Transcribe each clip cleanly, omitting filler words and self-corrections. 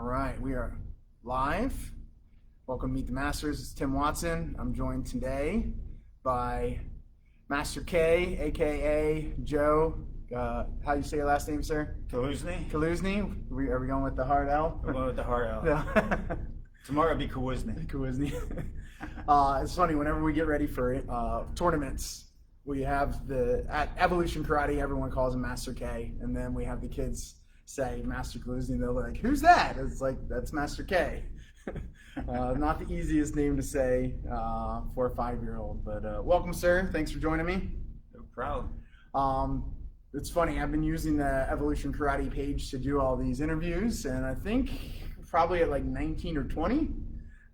right, we are live. Welcome to Meet the Masters. It's Tim Watson. I'm joined today by Master K, aka Joe. How do you say your last name, sir? Kaluzny. Kaluzny. Are we going with the hard L? I'm going with the hard L. No. Tomorrow it'll be Kaluzny. Kaluzny. It's funny, whenever we get ready for tournaments, we have at Evolution Karate, everyone calls him Master K, and then we have the kids say Master Kaluzny, and they're like, who's that? It's like, that's Master K. Not the easiest name to say for a 5-year-old, but welcome, sir. Thanks for joining me. No problem. It's funny, I've been using the Evolution Karate page to do all these interviews, and I think probably at like 19 or 20,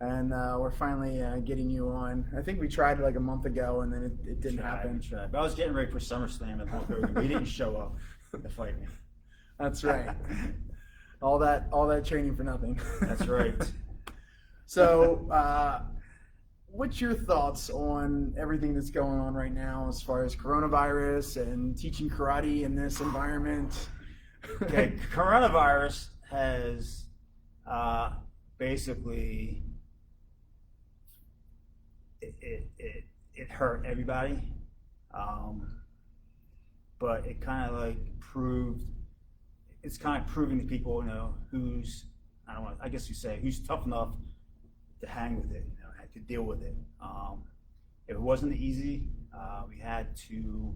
and we're finally getting you on. I think we tried like a month ago, and then it didn't happen. But I was getting ready for SummerSlam at Hulk Hogan. He didn't show up to fight me. That's right. all that training for nothing. That's right. So, what's your thoughts on everything that's going on right now as far as coronavirus and teaching karate in this environment? Okay, coronavirus has basically it hurt everybody, but it kind of like it's kind of proving to people, who's, I guess you say, who's tough enough to hang with it, to deal with it. It wasn't easy. We had to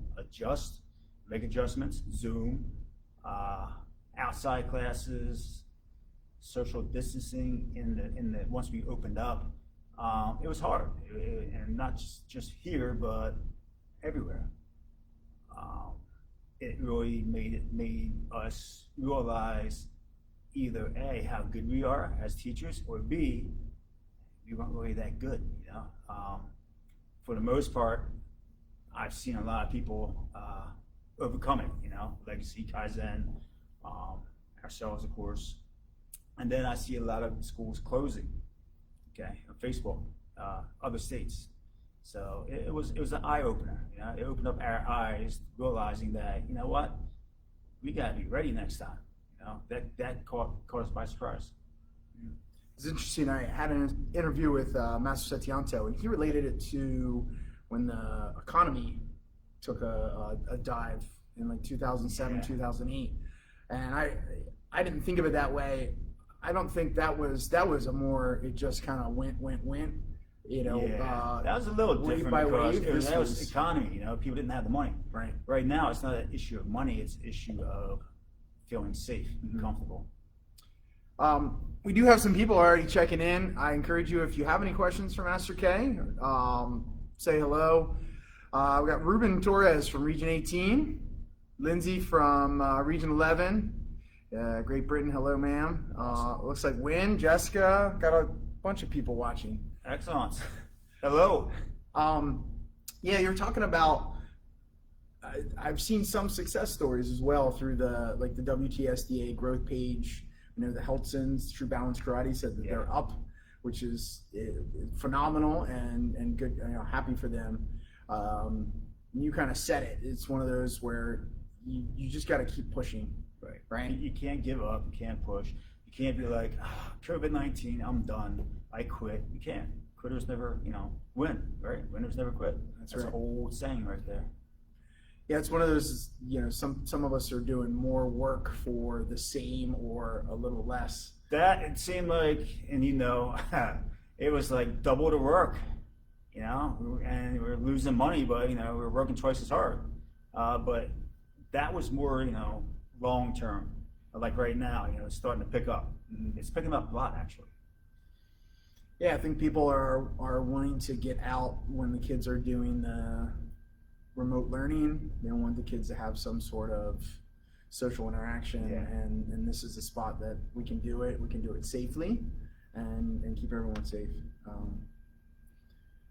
make adjustments, Zoom, outside classes, social distancing in the once we opened up. It was hard, and not just here, but everywhere. It really made us realize either A, how good we are as teachers, or B, we weren't really that good. For the most part, I've seen a lot of people overcome it. Legacy, Kaizen, ourselves, of course, and then I see a lot of schools closing. Okay, on Facebook, other states. So it was an eye opener. It opened up our eyes, realizing that what, we gotta be ready next time. That caught us by surprise. It's interesting. I had an interview with Master Setianto, and he related it to when the economy took a dive in like 2007, 2008, and I didn't think of it that way. I don't think that was a more, it just kind of went. That was a little different because that was economy. People didn't have the money. Right. Right now, it's not an issue of money. It's an issue of feeling safe and comfortable. We do have some people already checking in. I encourage you, if you have any questions for Master K, say hello. We got Ruben Torres from Region 18, Lindsay from Region 11, Great Britain. Hello, ma'am. Awesome. Looks like Wynn, Jessica, got a bunch of people watching. Excellent. Hello. Yeah, you're talking about. I've seen some success stories as well through the WTSDA growth page. The Heltsons, True Balance Karate said that they're up, which is phenomenal and good. Happy for them. You kind of said it. It's one of those where you just got to keep pushing. Right. You can't give up. You can't push. You can't be like, COVID-19, I'm done. I quit. You can't. Quitters never, win. Right? Winners never quit. That's right. An old saying right there. Yeah, it's one of those, some of us are doing more work for the same or a little less. That, it seemed like, and it was like double the work, and we're losing money, but, we're working twice as hard. But that was more, long term. Like right now, it's starting to pick up. It's picking up a lot, actually. Yeah, I think people are wanting to get out when the kids are doing the remote learning. They want the kids to have some sort of social interaction, and this is a spot that we can do it. We can do it safely and keep everyone safe.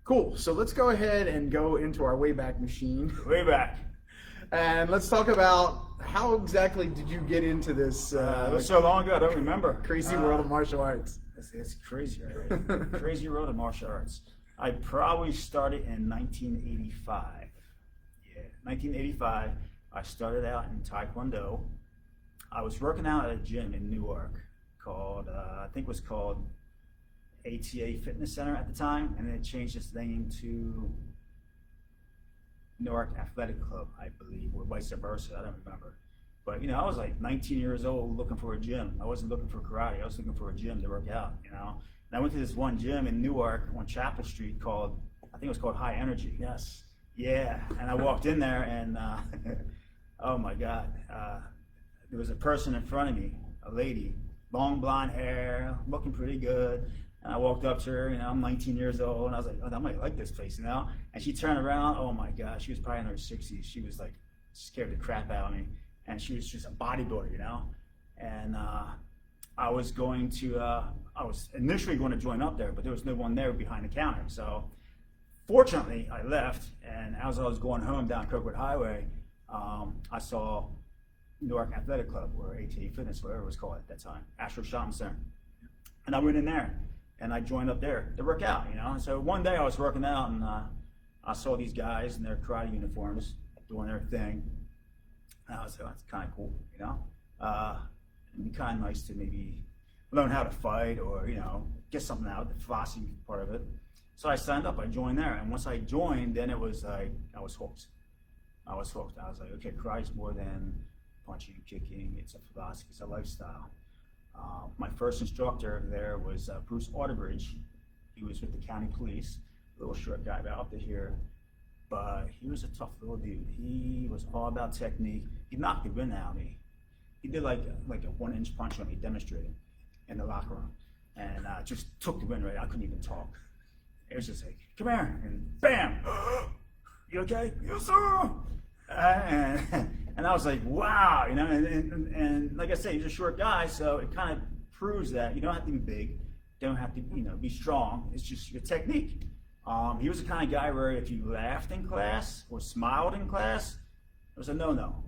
Cool. So let's go ahead and go into our Wayback Machine. Wayback. And let's talk about how exactly did you get into this? It was so long ago, I don't remember. Crazy world of martial arts. It's crazy, right? Crazy world of martial arts. I probably started in 1985. 1985. I started out in Taekwondo. I was working out at a gym in Newark called think was called ATA Fitness Center at the time, and then it changed its name to Newark Athletic Club, I believe, or vice versa. I don't remember. But I was like 19 years old looking for a gym. I wasn't looking for karate. I was looking for a gym to work out. And I went to this one gym in Newark on Chapel Street called, I think it was called High Energy. Yes. Yeah, and I walked in there and oh my God, there was a person in front of me, a lady, long blonde hair, looking pretty good. And I walked up to her, I'm 19 years old, and I was like, oh, I might like this place, And she turned around, oh my God, she was probably in her 60s. She was like scared the crap out of me. And she was just a bodybuilder, And I was initially going to join up there, but there was no one there behind the counter. So fortunately, I left, and as I was going home down Kirkwood Highway, I saw Newark Athletic Club, or ATA Fitness, whatever it was called at that time, Astro Shopping Center. And I went in there, and I joined up there to work out, And so one day I was working out, and I saw these guys in their karate uniforms doing their thing. And I was like, that's kind of cool, It'd be kind of nice to maybe learn how to fight or, get something out, the philosophy part of it. So I signed up, I joined there. And once I joined, then it was like, I was hooked. I was like, okay, karate's more than punching and kicking. It's a philosophy, it's a lifestyle. My first instructor there was Bruce Auterbridge. He was with the county police, a little short guy about up to here. But he was a tough little dude. He was all about technique. He knocked the wind out of me. He did like a 1-inch punch on me, demonstrating in the locker room. And just took the wind right out. I couldn't even talk. It was just like, come here, and bam! You okay? Yes, sir! And I was like, wow, and like I say, he's a short guy, so it kind of proves that you don't have to be big, don't have to, be strong. It's just your technique. He was the kind of guy where if you laughed in class or smiled in class, it was a no-no.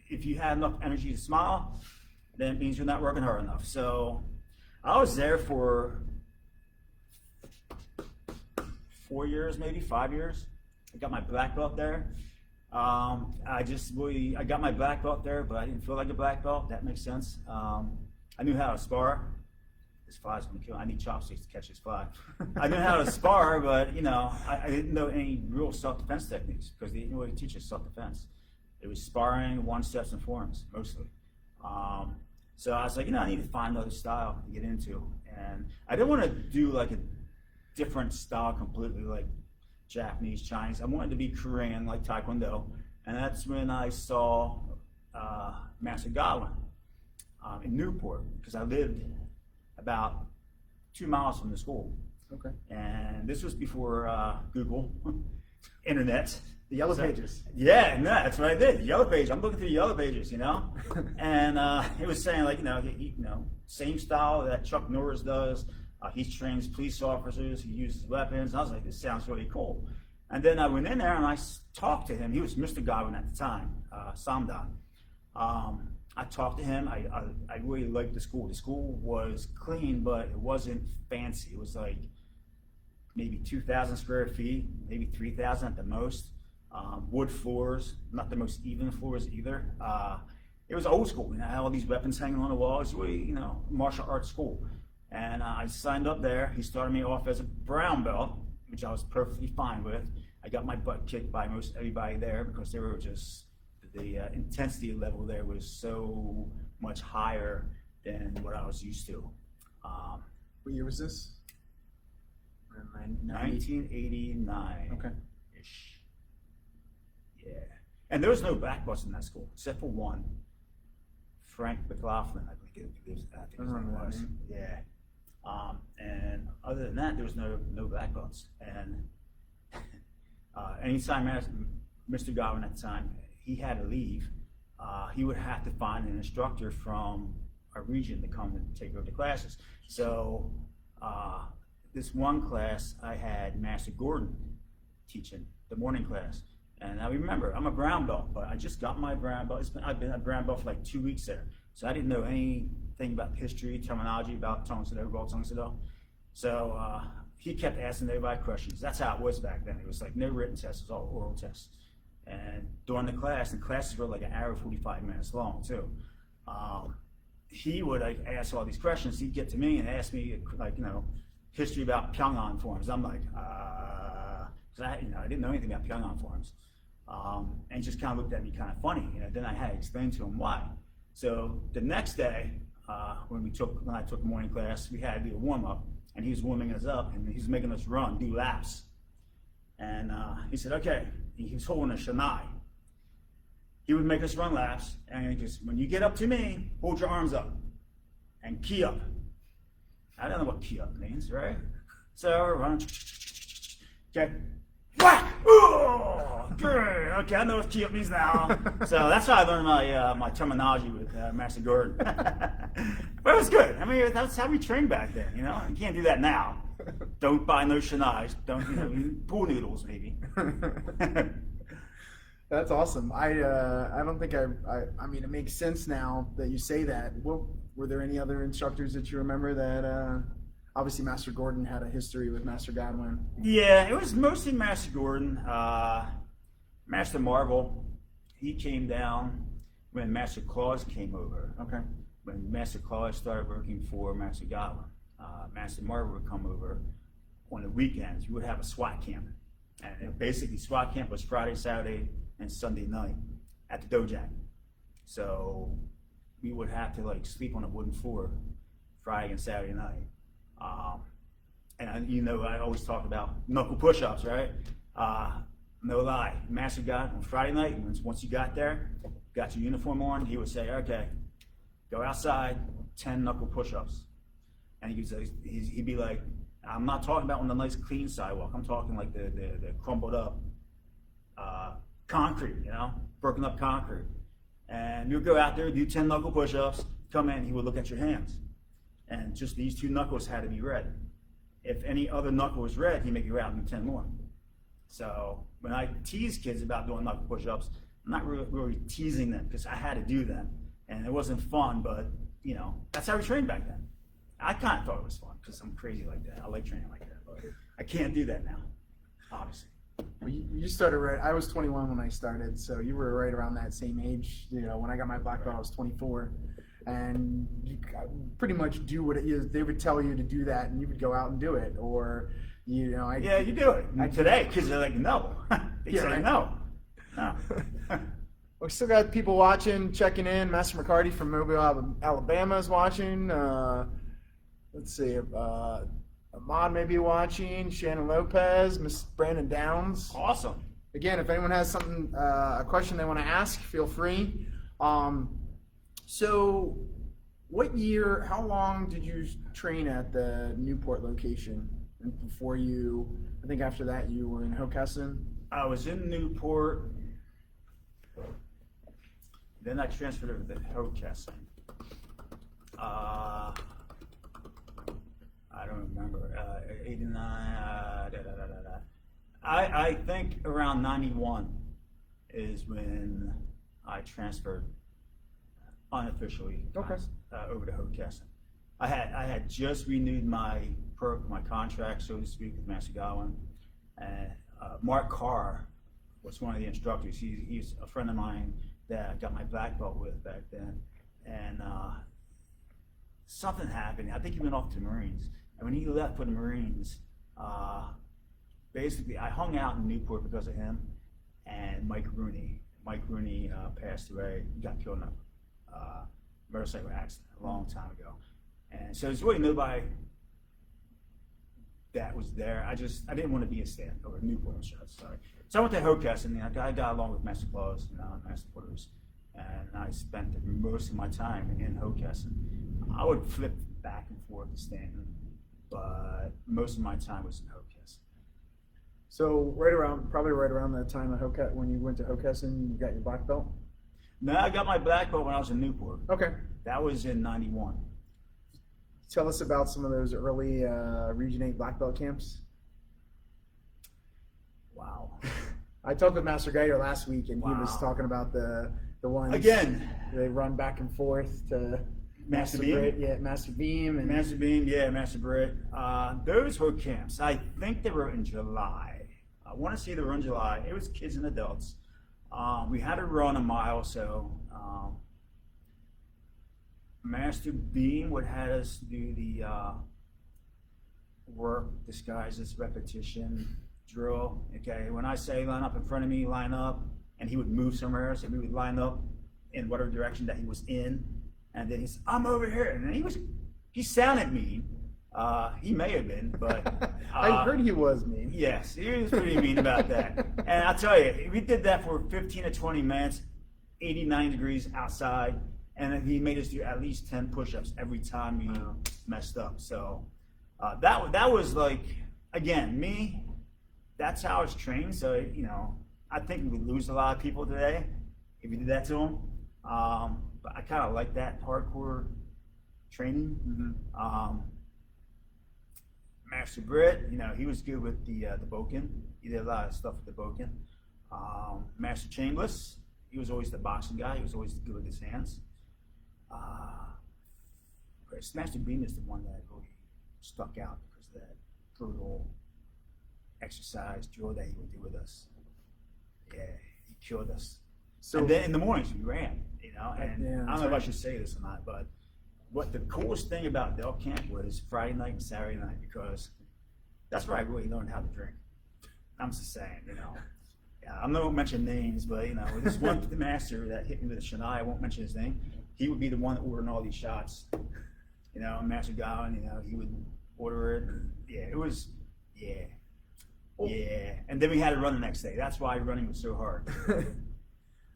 If you had enough energy to smile, then it means you're not working hard enough. So I was there for 4 years, maybe 5 years. I got my black belt there. I got my black belt there, but I didn't feel like a black belt. That makes sense. I knew how to spar. This fly's gonna kill. I need chopsticks to catch this fly. I knew how to spar, but I didn't know any real self-defense techniques because they didn't really teach us self-defense. It was sparring, one-steps, and forms mostly. So I was like, I need to find another style to get into, and I didn't want to do like a different style completely, like Japanese, Chinese. I wanted to be Korean, like Taekwondo, and that's when I saw Master Godwin in Newport, because I lived about 2 miles from the school. Okay. And this was before Google, internet. The Yellow Pages. Yeah, no, that's what I did. The Yellow Pages. I'm looking through the Yellow Pages, And it was saying like, same style that Chuck Norris does. He trains police officers. He uses weapons. And I was like, this sounds really cool. And then I went in there and I talked to him. He was Mr. Godwin at the time, Samdan. I talked to him. I really liked the school. The school was clean, but it wasn't fancy. It was like maybe 2,000 square feet, maybe 3,000 at the most. Wood floors, not the most even floors either. It was old school. I had all these weapons hanging on the wall. It was really, martial arts school. And I signed up there. He started me off as a brown belt, which I was perfectly fine with. I got my butt kicked by most everybody there because they were just, the intensity level there was so much higher than what I was used to. What year was this? 1989. Okay. Ish. Yeah. And there was no black belts in that school, except for one. Frank McLaughlin, I think his name was. Yeah. And other than that, there was no black belts. And anytime Mr. Godwin at the time, he had to leave, he would have to find an instructor from a region to come and take over the classes. So this one class, I had Master Gordon teaching the morning class. And I remember, I'm a brown belt, but I just got my brown belt. I've been a brown belt for like 2 weeks there. So I didn't know anything about history, terminology about Tong Soo Do. So he kept asking everybody questions. That's how it was back then. It was like no written tests, it was all oral tests. And during the class, and classes were like an hour, 45 minutes long too. he would like ask all these questions. He'd get to me and ask me like, history about Pyongyang forms. I'm like, 'cause I didn't know anything about Pyongyang forms. And he just kind of looked at me kind of funny. Then I had to explain to him why. So the next day, when I took morning class, we had to do a warm up, and he was warming us up, and he was making us do laps. And he said, okay, he was holding a shanai. He would make us run laps, and he just, when you get up to me, hold your arms up and key up. I don't know what key up means, right? So run, okay, whack! Oh, great. Okay, I know what key up means now. So that's how I learned my terminology with Master Godwin. But it was good. I mean, that's how we trained back then. You can't do that now. Don't buy no shanais. Don't pool noodles maybe. That's awesome. I don't think I mean, it makes sense now that you say that. Were there any other instructors that you remember that, obviously Master Godwin had a history with Master Godwin? Yeah, it was mostly Master Godwin. Master Marvel, he came down when Master Claus came over. Okay. When Master Claus started working for Master Godwin, Master Marvel would come over on the weekends. We would have a SWAT camp. And basically, SWAT camp was Friday, Saturday, and Sunday night at the Dojang. So we would have to sleep on a wooden floor Friday and Saturday night. And I always talk about knuckle push-ups, right? No lie, Master God on Friday night, once you got there, got your uniform on, he would say, okay, go outside, 10 knuckle push-ups. And he'd be like, I'm not talking about on the nice clean sidewalk, I'm talking like the crumbled up concrete, broken up concrete. And you'll go out there, do 10 knuckle push-ups, come in, he would look at your hands. And just these 2 knuckles had to be red. If any other knuckle was red, he'd make you out and do 10 more. So when I tease kids about doing knuckle push-ups, I'm not really teasing them because I had to do them. And it wasn't fun, but that's how we trained back then. I kind of thought it was fun because I'm crazy like that. I like training like that, but I can't do that now, obviously. Well, you started right. I was 21 when I started, so you were right around that same age. When I got my black belt, I was 24, and you pretty much do what it is. They would tell you to do that, and you would go out and do it, or yeah, you do it. Today, kids are like, no. They say right. no. No. We still got people watching, checking in. Master McCarty from Mobile, Alabama is watching. Let's see, Ahmad may be watching. Shannon Lopez, Miss Brandon Downs. Awesome. Again, if anyone has something, a question they want to ask, feel free. So, what year? How long did you train at the Newport location? And before I think after that, you were in Hockessin. I was in Newport. Then I transferred over to Hockessin. I don't remember. 89. I think around 91 is when I transferred unofficially over to Hockessin. I had just renewed my contract, so to speak, with Master Godwin. And Mark Carr was one of the instructors. He's a friend of mine that I got my black belt with back then. And something happened. I think he went off to the Marines. And when he left for the Marines, basically I hung out in Newport because of him and Mike Rooney. Mike Rooney passed away. He got killed in a motorcycle accident a long time ago. And so there's really nobody that was there. I didn't want to be a stand or a Newport instructor. Sorry. So I went to Hockessin, and I got along with Master Claus, Master Porters, and I spent most of my time in Hockessin. I would flip back and forth to Stanton, but most of my time was in Hockessin. So probably right around that time of when you went to Hockessin, you got your black belt? No, I got my black belt when I was in Newport. Okay. That was in 91. Tell us about some of those early Region 8 black belt camps. Wow. I talked with Master Gator last week, and he was talking about the ones again. They run back and forth to Master Beam. Britt, Master Beam, and Master Beam, Master Britt. Those were camps. I think they were in July. I want to say they were in July. It was kids and adults. We had to run a mile, so Master Beam would have us do the work disguised as repetition drill. Okay, when I say line up in front of me, line up, and he would move somewhere, so we would line up in whatever direction that he was in, and then he's, I'm over here, and then he sounded mean. He may have been, but I heard he was mean. yes, he was pretty mean about that. And I'll tell you, we did that for 15 to 20 minutes, 89 degrees outside, and he made us do at least 10 push-ups every time we messed up. So that was like, again, me, that's how I was trained. So, you know, I think we would lose a lot of people today if we did that to them. But I kind of like that hardcore training. Mm-hmm. Master Britt, you know, he was good with the Boken. He did a lot of stuff with the Boken. Master Chambliss, he was always the boxing guy. He was always good with his hands. Master Beam is the one that really stuck out because of that brutal exercise drill that he would do with us. Yeah, he killed us. So, and then in the mornings we ran, you know, and yeah, I don't know if I should say this or not, but what the coolest thing about Del Camp was Friday night and Saturday night, because that's where I really learned how to drink. I'm just saying, you know. Yeah, I'm not going to mention names, but, you know, this one master that hit me with a Shin, I won't mention his name. He would be the one ordering all these shots. You know, Master Godwin, you know, he would order it. Yeah, it was, yeah. Yeah. And then we had to run the next day. That's why running was so hard.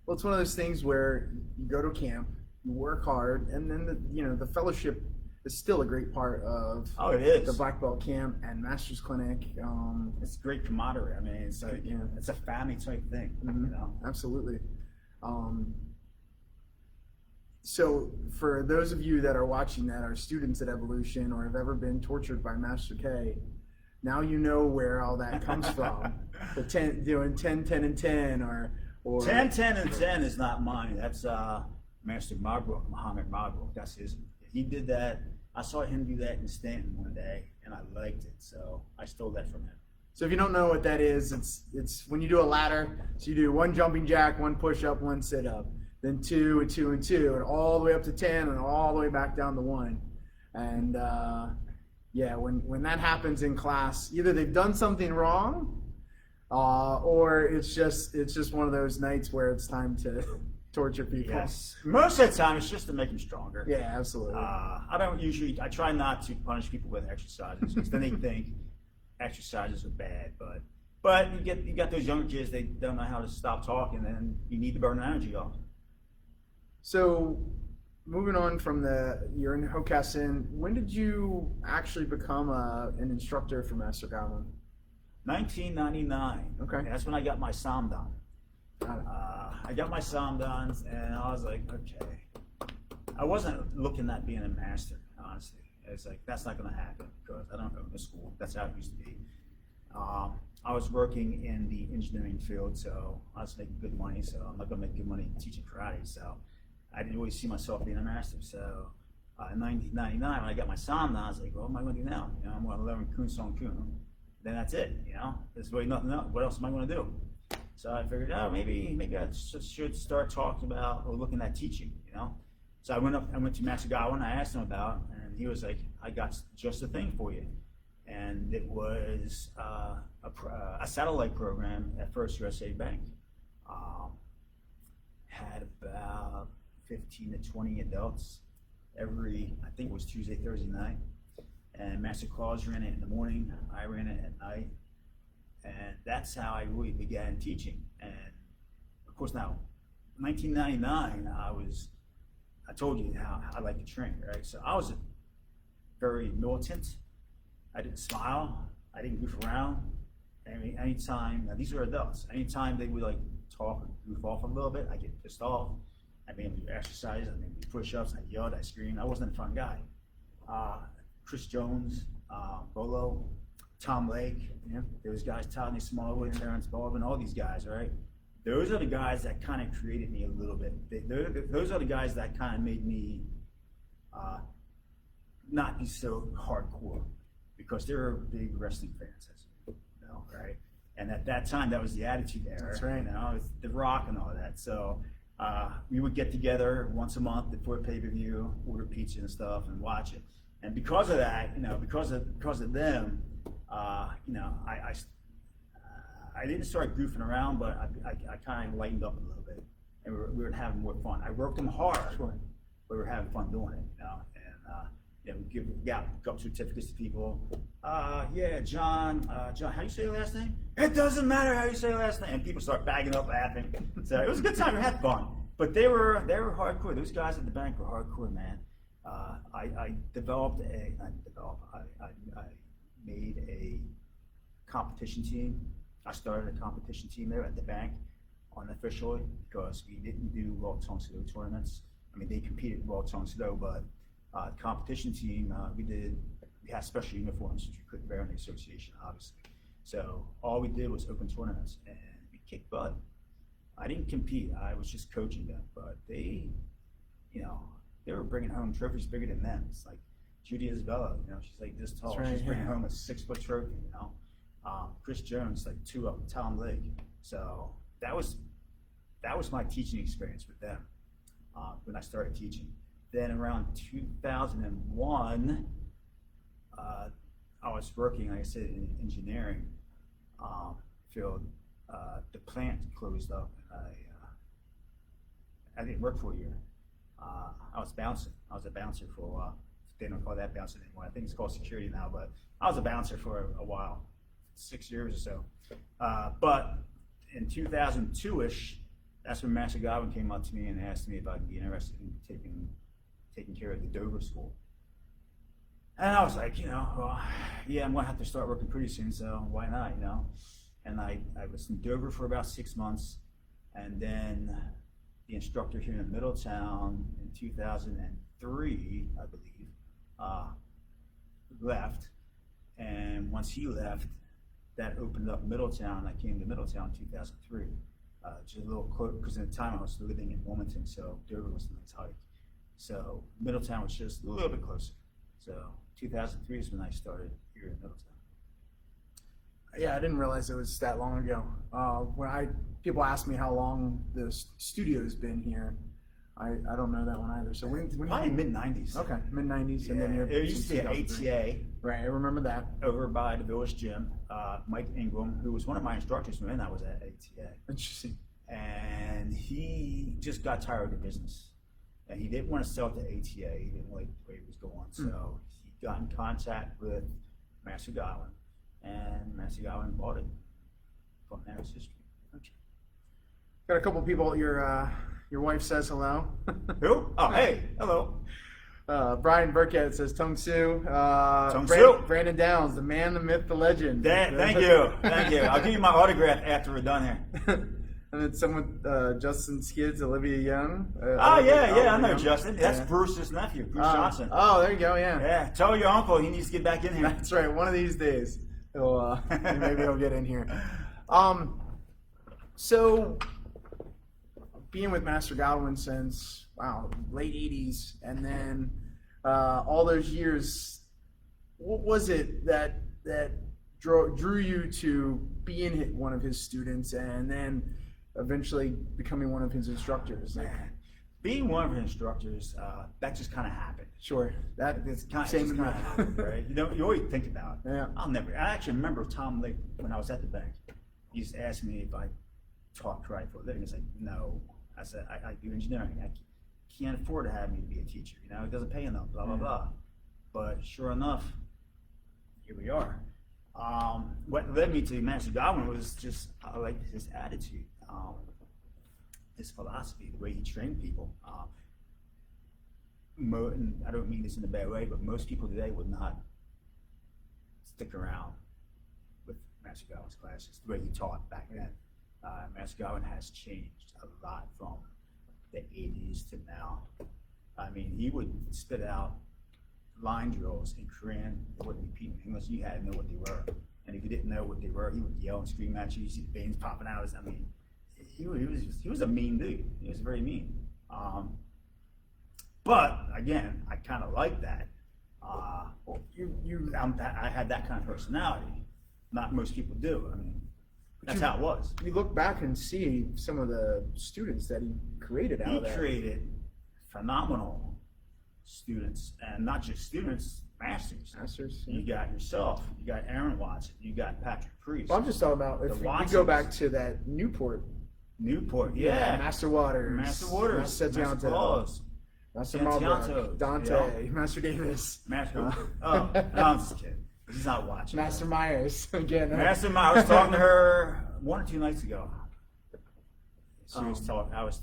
Well, it's one of those things where you go to camp, you work hard, and then the fellowship is still a great part of it is the Black Belt Camp and Masters Clinic. It's great camaraderie. I mean, it's like, you know, it's a family type thing. Mm-hmm. You know? Absolutely. So for those of you that are watching that are students at Evolution or have ever been tortured by Master K, now you know where all that comes from. The 10, doing 10, 10, and 10, or 10, 10, and 10 is not mine. That's Master Marbrook, Muhammad Marbrook. That's his. He did that. I saw him do that in Stanton one day, and I liked it, so I stole that from him. So if you don't know what that is, it's when you do a ladder. So you do one jumping jack, one push up, one sit up, then 2 and 2 and 2, and all the way up to 10, and all the way back down to 1. And yeah, when that happens in class, either they've done something wrong, or it's just one of those nights where it's time to torture people. Yes. Most of the time, it's just to make them stronger. Yeah, absolutely. I try not to punish people with exercises because then they think exercises are bad. But you got those younger kids, they don't know how to stop talking, and you need to burn energy off. So, moving on from you're in Hokkaido. When did you actually become an instructor for Master Godwin? 1999. Okay. And that's when I got my Samdan. I got my Samdans, and I was like, okay. I wasn't looking at being a master, honestly. It's like, that's not going to happen because I don't go to school. That's how it used to be. I was working in the engineering field, so I was making good money, so I'm not going to make good money teaching karate. So I didn't really see myself being a master. So in 1999, when I got my Samdan, I was like, what am I going to do now? You know, I'm going to learn Kun Song Kun. Then that's it, you know? There's really nothing else. What else am I going to do? So I figured, maybe I should start talking about or looking at teaching, you know? So I went to Master Godwin, I asked him about, and he was like, I got just the thing for you. And it was a satellite program at First USA Bank. Had about 15 to 20 adults every, I think it was Tuesday, Thursday night. And Master Claus ran it in the morning, I ran it at night. And that's how I really began teaching. And of course now, 1999, I told you how I like to train, right? So I was very militant. I didn't smile, I didn't goof around. I mean, anytime, now these are adults, anytime they would like talk or goof off a little bit, I get pissed off. I made them do exercise, I made them do push-ups, I yelled, I screamed. I wasn't a fun guy. Chris Jones, Bolo, Tom Lake, yeah. There was guys, Todney Smallwood, Terrence Baldwin, all these guys, right? Those are the guys that kind of created me a little bit. Those are the guys that kind of made me not be so hardcore because they were big wrestling fans, as you know, right? And at that time, that was the attitude there. That's right. You know, it's The Rock and all that. So We would get together once a month before pay-per-view, order pizza and stuff, and watch it. And because of that, because of them, I didn't start goofing around, but I kind of lightened up a little bit, and we were having more fun. I worked them hard, but we were having fun doing it, and we give out certificates to people. John, how do you say your last name? It doesn't matter how you say your last name. And people start bagging up, laughing. So it was a good time. We had fun, but they were hardcore. Those guys at the bank were hardcore, man. I made a competition team. I started a competition team there at the bank unofficially because we didn't do World Tong Soo Do tournaments. I mean, they competed in World Tong Soo Do, but the competition team, we had special uniforms which we couldn't wear in the association, obviously. So all we did was open tournaments, and we kicked butt. I didn't compete. I was just coaching them, but they were bringing home trophies bigger than them. It's like Judy Isabella, she's like this tall. Right, she's bringing home a 6-foot trophy, Chris Jones, like 2 up Tom League. So that was my teaching experience with them when I started teaching. Then around 2001, I was working, like I said, in engineering field. The plant closed up, and I didn't work for a year. I was bouncing. I was a bouncer for a while. They don't call that bouncing anymore. I think it's called security now, but I was a bouncer for a while, 6 years or so. But in 2002-ish, that's when Master Godwin came up to me and asked me if I'd be interested in taking care of the Dover school. And I was like, I'm gonna have to start working pretty soon, so why not, And I was in Dover for about 6 months, and then the instructor here in Middletown in 2003, I believe, left. And once he left, that opened up Middletown. I came to Middletown in 2003, just a little close, because at the time I was living in Wilmington, so Dover was the next hike. So Middletown was just a little bit closer. So 2003 is when I started here in Middletown. Yeah, I didn't realize it was that long ago. People ask me how long the studio's been here. I don't know that one either. So when Probably mid-90s. Okay, mid-90s, and then it used to be an ATA. Right, I remember that. Over by the Village Gym. Mike Ingram, who was one of my instructors when I was at ATA. Interesting. And he just got tired of the business. And he didn't want to sell to ATA. He didn't like the way it was going. So he got in contact with Master Godwin, and Master Godwin bought it. From there, it's history. Okay. Got a couple people. Your wife says hello. Who? Oh, hey, hello. Brian Burkett says Tung Soo. Soo. Brandon Downs, the man, the myth, the legend. Thank you. I'll give you my autograph after we're done here. And then someone, Justin Skids, Olivia Young. I know Justin. That's Bruce's nephew, Bruce Johnson. Oh, there you go, yeah. Yeah, tell your uncle he needs to get back in here. That's right. One of these days, maybe he'll get in here. So, being with Master Godwin since late '80s, and then all those years, what was it that drew you to being one of his students, and then eventually becoming one of his instructors? Being one of his instructors, that just kind of happened. Sure, It's kind of happened, right? You always think about it. Yeah. I actually remember Tom Lake when I was at the bank. He used to ask me if I taught karate for a living. I said no. I said I do engineering. I can't afford to have me to be a teacher. It doesn't pay enough. Blah blah blah. But sure enough, here we are. What led me to Master Godwin was just I liked his attitude, his philosophy, the way he trained people. And I don't mean this in a bad way, but most people today would not stick around with Master Godwin's classes the way he taught back then. Master Godwin has changed a lot from the 80s to now. I mean, he would spit out line drills in Korean. They wouldn't repeat in English. You had to know what they were. And if you didn't know what they were, he would yell and scream at you. You see the veins popping out. He was a mean dude. He was very mean. But again, I kind of like that. I had that kind of personality. Not most people do. That's how it was. You look back and see some of the students that he created out of that. He created phenomenal students, and not just students, masters. Masters. You got yourself, you got Aaron Watson, you got Patrick Priest. Well, I'm just talking about if we go back to that Newport, yeah. Master Waters, Master Master Claus, Master Santiago, Marlborough, Dante, yeah. Master Davis, Master. Oh, no, I'm just kidding. He's not watching. Master Myers again. Master Myers. I was talking to her 1 or 2 nights ago. She was talking. I was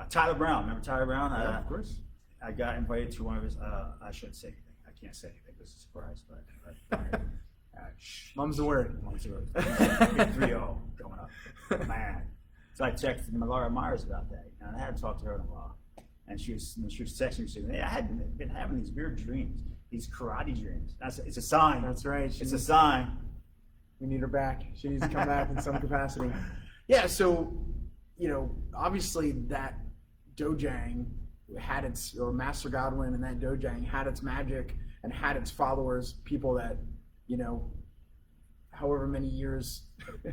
Tyler Brown. Remember Tyler Brown? Yeah, of course. I got invited to one of his. I shouldn't say anything. I can't say anything. It's a surprise, but Mum's the word. Mum's the word. 3-0 going up. Man. So I texted Laura Myers about that, and I hadn't talked to her in a while. And she was texting me saying, "Hey, I had been having these weird dreams, these karate dreams. It's a sign. That's right. It's a sign. We need her back. She needs to come back in some capacity." Yeah. So, obviously that dojang had its, or Master Godwin and that dojang had its magic and had its followers, people that, however many years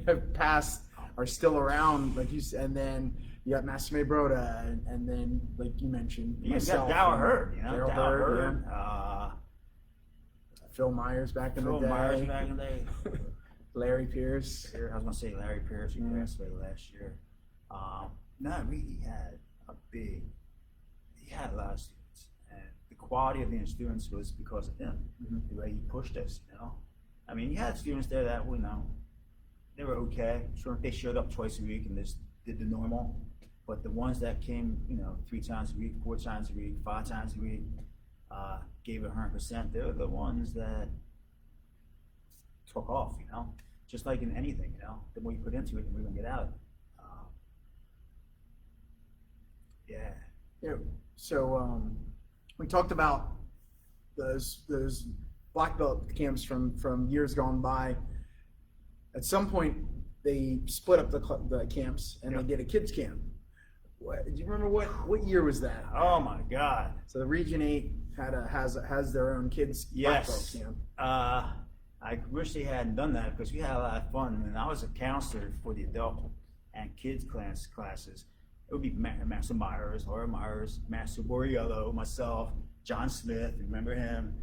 have passed are still around, like you said, and then you got Master Broda, and then, like you mentioned, You myself, got Dow Hurd, Daryl Hurd, Phil Myers back in the day. Myers back in the day. Larry Pierce. I was going to say Larry Pierce, who passed away last year. He had a lot of students. And the quality of the students was because of him, the way he pushed us, I mean, you had students there that, they were okay. Sure. They showed up twice a week and just did the normal. But the ones that came, 3 times a week, 4 times a week, 5 times a week, gave 100%, they're the ones that took off, just like in anything, the more you put into it, the more you're gonna get out of it. Yeah. So we talked about those black belt camps from years gone by. At some point, they split up the camps and they did a kids camp. Do you remember what year was that? Oh my God! So the Region 8 has their own kids black belt camp. I wish they hadn't done that because we had a lot of fun. And I was a counselor for the adult and kids classes. It would be Master Myers, Laura Myers, Master Borriello, myself, John Smith. Remember him?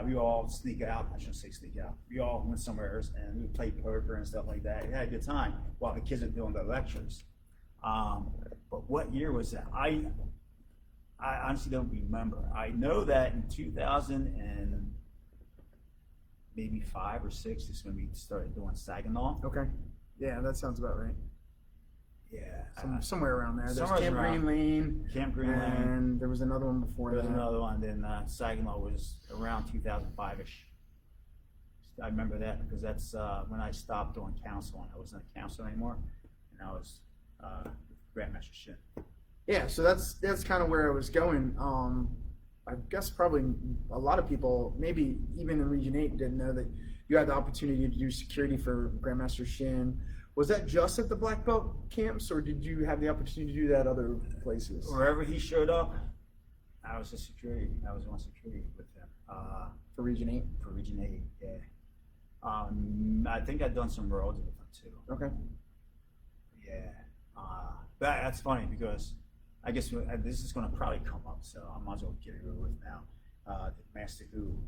We all sneak out. I shouldn't say sneak out. We all went somewhere and we would play poker and stuff like that. We had a good time while the kids were doing their lectures. But what year was that? I honestly don't remember. I know that in 2000 and maybe 5 or 6 is when we started doing Saginaw. Okay. Yeah, that sounds about right. Yeah. Somewhere around there. There's Camp Green Lane. Camp Green Lane. And there was another one before that. There was another one. Then Saginaw was around 2005-ish. I remember that because that's when I stopped doing counseling. I wasn't a counselor anymore, and I was Grandmaster Shin. Yeah, so that's kind of where I was going. I guess probably a lot of people, maybe even in Region 8, didn't know that you had the opportunity to do security for Grandmaster Shin. Was that just at the black belt camps, or did you have the opportunity to do that other places? Wherever he showed up, I was a security. I was on security with him. For Region 8? For Region 8, yeah. I think I've done some roads with him too. Okay. Yeah. That's funny because I guess this is going to probably come up, so I might as well get it over with now. Master Who.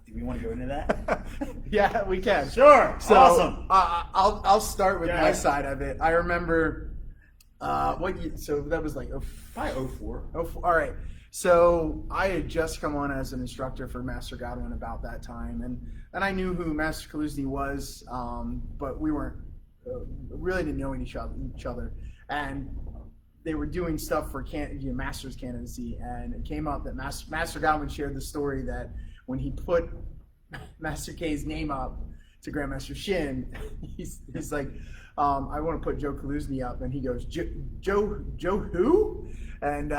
Do we want to go into that? Yeah, we can. Sure. So, awesome. I'll start with my side of it. I remember so that was like probably 04. All right. So I had just come on as an instructor for Master Godwin about that time, and I knew who Master Kaluzny was, but we weren't really didn't know each other, and they were doing stuff for Master's candidacy, and it came up that Master Godwin shared the story that when he put Master K's name up to Grandmaster Shin, he's like, I want to put Joe Kaluzny up, and he goes, Joe who? And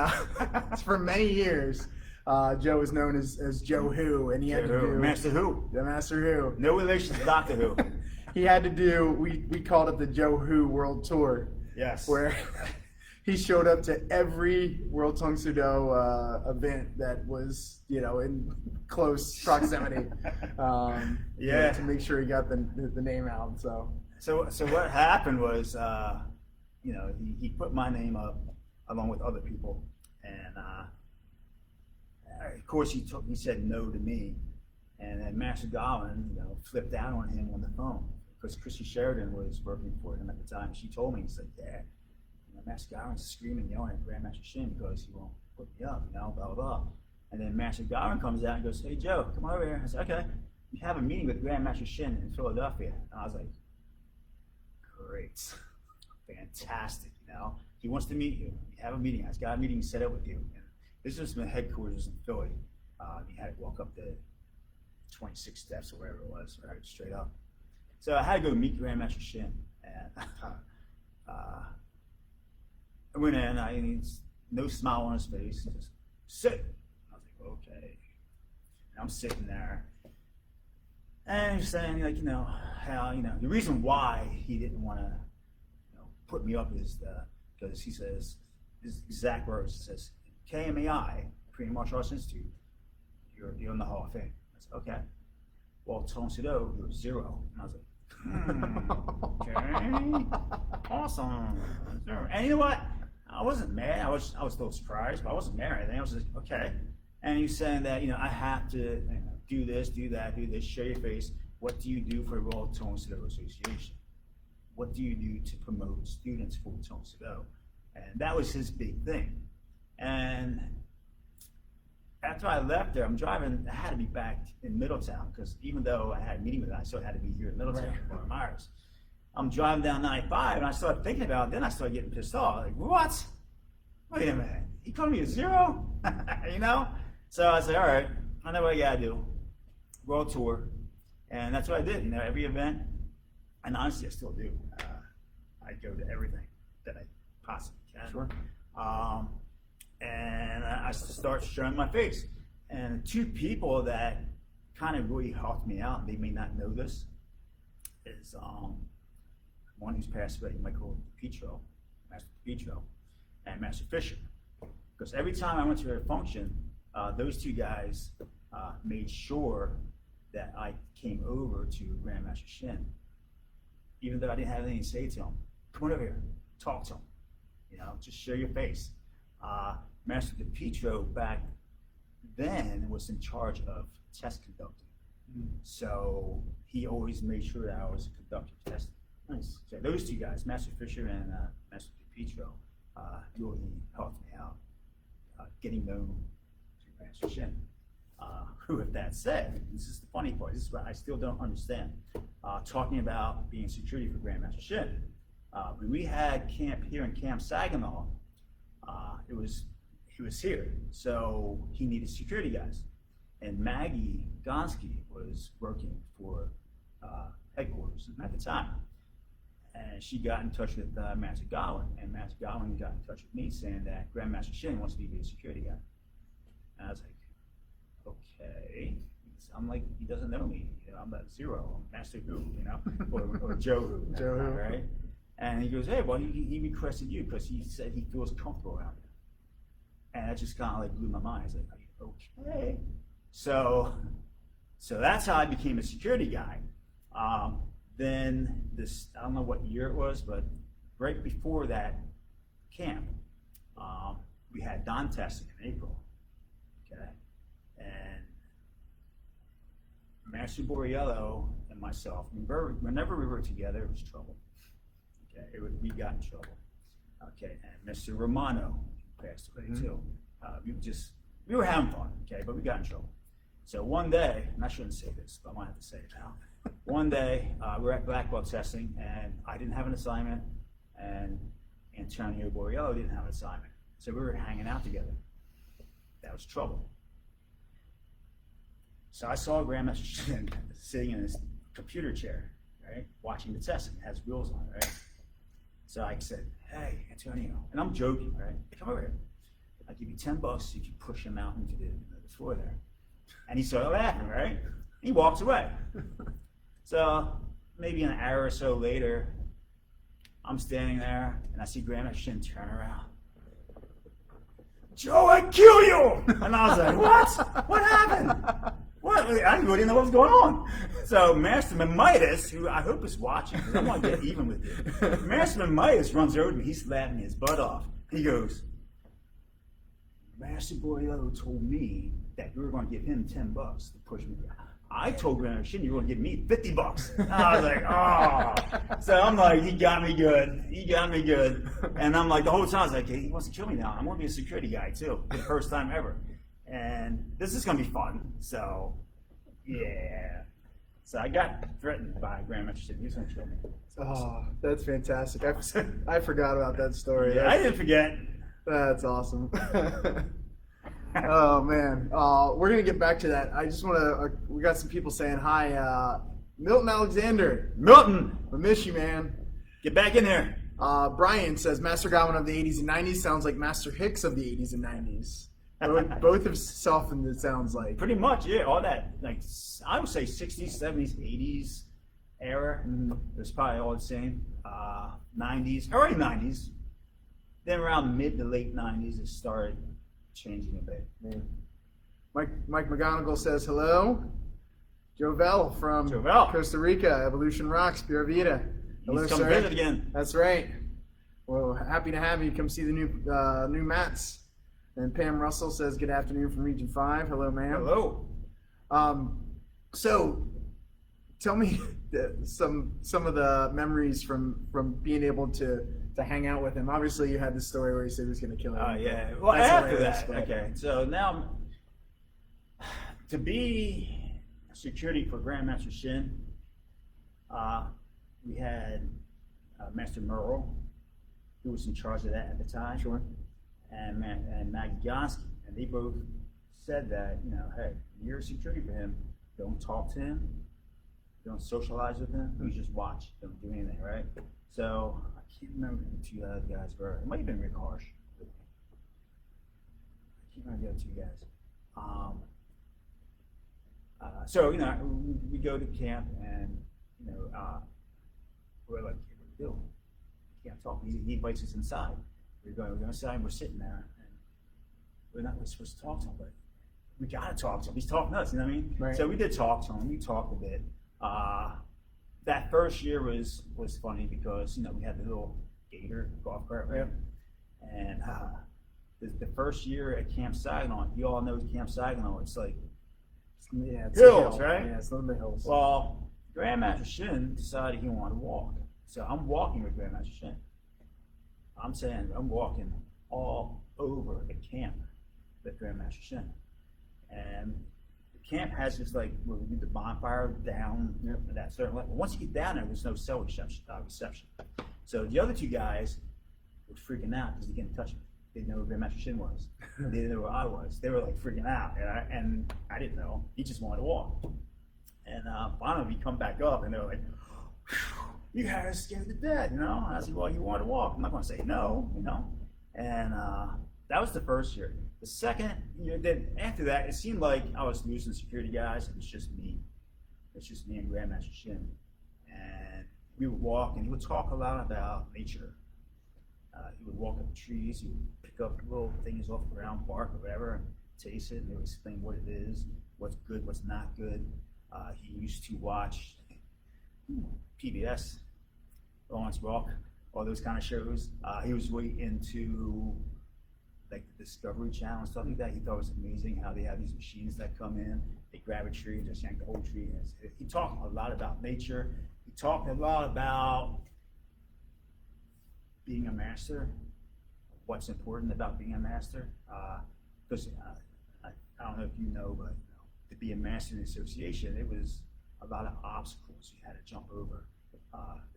for many years, Joe was known as Joe Who, and he had to do Master Who. The Master Who. No relation to Doctor Who. He had to do. We called it the Joe Who World Tour. Yes. Where he showed up to every World Tong Sudo event that was, in close proximity. To make sure he got the name out. So So what happened was, he put my name up along with other people, and of course he said no to me, and then Master Godwin, flipped out on him on the phone because Chrissy Sheridan was working for him at the time. She told me, he said, "Dad, Master Godwin's screaming, yelling at Grandmaster Shin because he won't put me up, blah blah blah." And then Master Godwin comes out and goes, "Hey Joe, come over here." I said, "Okay." We have a meeting with Grandmaster Shin in Philadelphia. And I was like, great, fantastic, He wants to meet you. We have a meeting. I've got a meeting set up with you. And this was my headquarters in Philly. He had to walk up the 26 steps or wherever it was, right, straight up. So I had to go meet Grandmaster Shin. And I went in, no smile on his face, just sit. I was like, okay. And I'm sitting there. And he's saying, how, the reason why he didn't want to, put me up is because he says, his exact words, he says, KMAI, Korean Martial Arts Institute, you're in the Hall of Fame. I said, okay. Well, Tone Sudo, you're 0. And I was like, okay, awesome. And you know what? I wasn't mad. I was a little surprised, but I wasn't mad or anything. I was just, okay. And he's saying that, I have to do this, do that, do this, show your face. What do you do for the World Tone Sudo Association? What do you do to promote students for Tone Sudo? And that was his big thing. And after I left there, I'm driving, I had to be back in Middletown, because even though I had a meeting with him, I still had to be here in Middletown, Fort Myers. I'm driving down 95, and I started thinking about it, then I started getting pissed off. Like, what? Wait a minute, he called me a 0? So I said, all right, I know what I gotta do. World tour. And that's what I did, every event. And honestly, I still do. I go to everything that I possibly can. Sure. And I start showing my face. And 2 people that kind of really helped me out, they may not know this, is one who's passed away, Michael Petro, Master Petro, and Master Fisher. Because every time I went to a function, those 2 guys made sure that I came over to Grandmaster Shin, even though I didn't have anything to say to him. Come on over here, talk to him, just show your face. Master Petro back then was in charge of test conducting. So he always made sure that I was a conductor of testing. Nice. So those 2 guys, Master Fisher and Master Petro, really helped me out getting known to Master Shin. Who, with that said, this is the funny part, this is what I still don't understand. Talking about being security for Grandmaster Shin. When we had camp here in Camp Saginaw, he was here, so he needed security guys. And Maggie Gonski was working for headquarters at the time. And she got in touch with Master Godwin, and Master Godwin got in touch with me saying that Grandmaster Shin wants me to be a security guy. And I was like, okay. I'm like, he doesn't know me. I'm not 0. I'm Master Who, or Joe Who. Joe Who. Right? And he goes, hey, well, he requested you because he said he feels comfortable around you. And that just kind of like blew my mind. I was like, okay. So that's how I became a security guy. Then this, I don't know what year it was, but right before that camp, we had dawn testing in April. Okay. And Master Borriello and myself, whenever we were together, it was trouble. Okay, we got in trouble. Okay, and Mr. Romano passed away too. We were having fun, okay, but we got in trouble. So one day, and I shouldn't say this, but I might have to say it now. One day, we were at black belt testing, and I didn't have an assignment, and Antonio Borriello didn't have an assignment. So we were hanging out together. That was trouble. So I saw Grandmaster Shin sitting in his computer chair, right, watching the testing. It has wheels on it, right? So I said, hey, Antonio, and I'm joking, right? Come over here. I'll give you $10 if you push him out into the floor there. And he started laughing, right? He walks away. So maybe an hour or so later, I'm standing there, and I see Grandmaster Shin turn around. Joe, I'd kill you! And I was like, what? What happened? What? I didn't know what was going on. So Master Midas, who I hope is watching, because I want to get even with you. Master Midas runs over to me. He's laughing his butt off. He goes, Master Boyo told me that you were going to give him $10 to push me. I told Grandmaster Shin you were going to give me $50. I was like, oh. So I'm like, he got me good. He got me good. And I'm like, the whole time I was like, hey, he wants to kill me now. I'm going to be a security guy too, for the first time ever. And this is going to be fun. So, yeah. So I got threatened by Grandmaster Shin. He was going to kill me. Oh, that's fantastic. I forgot about that story. Yeah, I didn't forget. That's awesome. Oh man, we're gonna get back to that. I just want to. We got some people saying hi. Milton Alexander, Milton, we miss you, man. get back in here. Brian says Master Godwin of the 80s and 90s sounds like Master Hicks of the 80s and 90s. Both have softened. It sounds like Pretty much, yeah. All that, like, I would say 60s, 70s, 80s era. It was probably all the same. 90s, early 90s. Then around mid to late 90s, it started changing a bit. Yeah. Mike McGonigal says hello. Jovel from Jovel. Costa Rica, Evolution Rocks, Pura Vida. Hello, He's come sir. visit again. That's right. Well, happy to have you. Come see the new mats. And Pam Russell says good afternoon from Region 5. Hello, ma'am. Hello. So, tell me some of the memories from being able to hang out with him. Obviously, you had the story where he said he was going to kill him. Yeah. Well, That's after hilarious, that, but- okay. So now, to be security for Grandmaster Shin, we had Master Merle, who was in charge of that at the time. Sure. And Matt Gonski, and they both said that, hey, you're security for him. Don't talk to him. Don't socialize with him. You just watch. Don't do anything, right? So I can't remember who the two other guys were. It might have been Rick Harsh. I can't remember the other two guys. So we go to camp, and we're like, Bill, can't talk. He invites us inside. We're going inside, and we're sitting there, and we're not really supposed to talk to him, but we gotta talk to him. He's talking to us, you know what I mean? Right. So we did talk to him. We talked a bit. That first year was funny because we had the little gator golf cart, right? Yep. And the first year at Camp Saginaw, you all know Camp Saginaw. It's like Yeah, it's hills, a hill. right? Yeah, it's the hills. Well, Grandmaster Shin decided he wanted to walk, so I'm walking with Grandmaster Shin. I'm saying I'm walking all over the camp with Grandmaster Shin. And the camp has this, like, where we do the bonfire down at that certain level. Once you get down there, there's no cell reception. So the other two guys were freaking out because they didn't touch me. They didn't know who Grandmaster Shin was. They didn't know where I was. They were like freaking out. And I didn't know. He just wanted to walk. And finally we come back up and they're like, you guys scared to death, I said, well, you want to walk. I'm not going to say no, And that was the first year. The second year, then after that, it seemed like I was losing security guys. It was just me. It's just me and Grandmaster Shin. And we would walk, and he would talk a lot about nature. He would walk up trees. He would pick up little things off the ground, bark or whatever, and taste it, and they would explain what it is, what's good, what's not good. He used to watch PBS, Lawrence Rock, all those kind of shows. He was really into like the Discovery Channel and stuff like that. He thought it was amazing how they have these machines that come in, they grab a tree and just yank the whole tree. He talked a lot about nature. He talked a lot about being a master, what's important about being a master. Because I don't know if you know, but to be a master in the association, it was a lot of obstacles you had to jump over,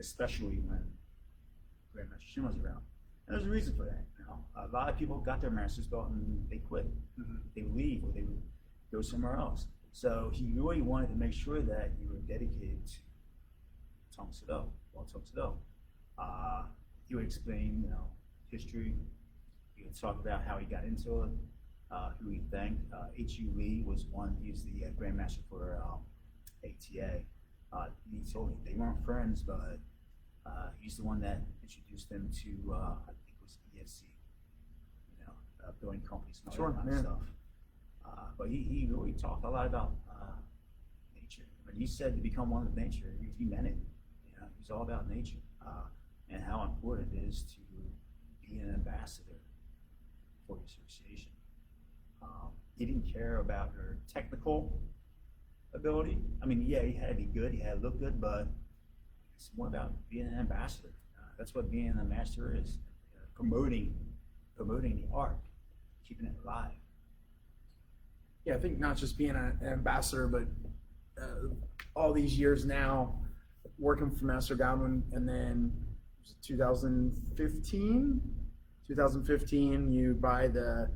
especially when Grandmaster Shin was around. And there's a reason for that. A lot of people got their master's belt and they quit. They would leave or they would go somewhere else. So he really wanted to make sure that you were dedicated to Tong Sado, Tong Sado. He would explain, history. He would talk about how he got into it, who he thanked. H.U. Lee was one. He was the Grandmaster for ATA. He told me they weren't friends, but he's the one that introduced them to, I think it was EFC, building companies and all that kind of stuff. But he really talked a lot about nature, when he said to become one with nature, he meant it. You know, he's all about nature and how important it is to be an ambassador for the association. He didn't care about your technical ability. I mean, yeah, he had to be good, he had to look good, but it's more about being an ambassador. That's what being a master is, promoting the art, keeping it alive. Yeah, I think not just being an ambassador, but all these years now working for Master Godwin, and then 2015 you buy the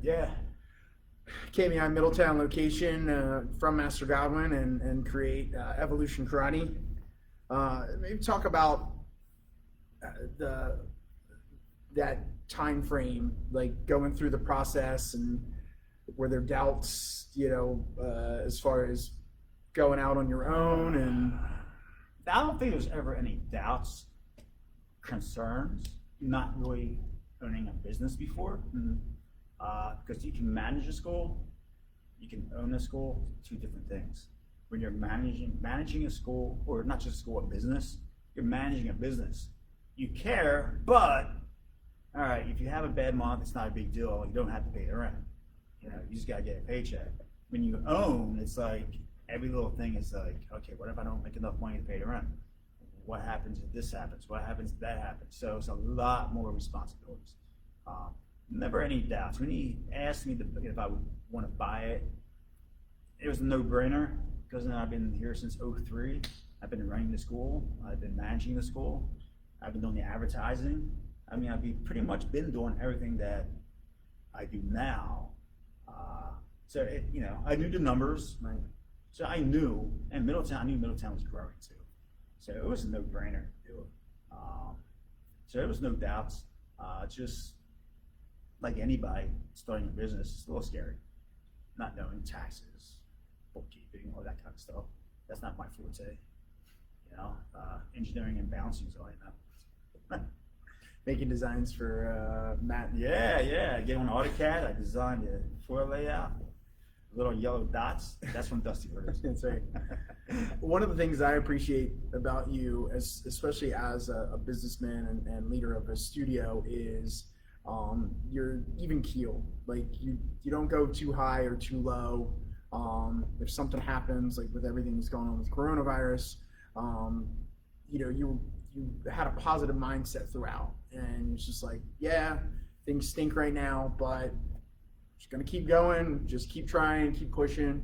KMI Middletown location from Master Godwin and create Evolution Karate. Maybe talk about that time frame, like going through the process, and were there doubts, as far as going out on your own? And I don't think there's ever any doubts, concerns, not really owning a business before. Because you can manage a school, you can own a school, two different things. When you're managing a school, or not just a school, a business, you're managing a business. You care, but all right, if you have a bad month, it's not a big deal. You don't have to pay the rent. You just gotta get a paycheck. When you own, it's like every little thing is like, okay, what if I don't make enough money to pay the rent? What happens if this happens? What happens if that happens? So it's a lot more responsibilities. Never any doubts. When he asked me if I would want to buy it, it was a no-brainer, because I've been here since '03. I've been running the school. I've been managing the school. I've been doing the advertising. I mean, I've pretty much been doing everything that I do now. So I knew the numbers, right? So I knew, and I knew Middletown was growing too. So it was a no-brainer to do it. So there was no doubts. Just like anybody starting a business, it's a little scary. Not knowing taxes, bookkeeping, all that kind of stuff. That's not my forte. Engineering and bouncing is all I know. Making designs for Matt. Yeah. Get on AutoCAD. I designed a floor layout. Little yellow dots. That's from Dusty Birds. That's right. One of the things I appreciate about you, especially as a businessman and leader of a studio, is you're even keel. Like you don't go too high or too low. If something happens, like with everything that's going on with coronavirus, you had a positive mindset throughout, and it's just like, yeah, things stink right now, but just gonna keep going, just keep trying, keep pushing.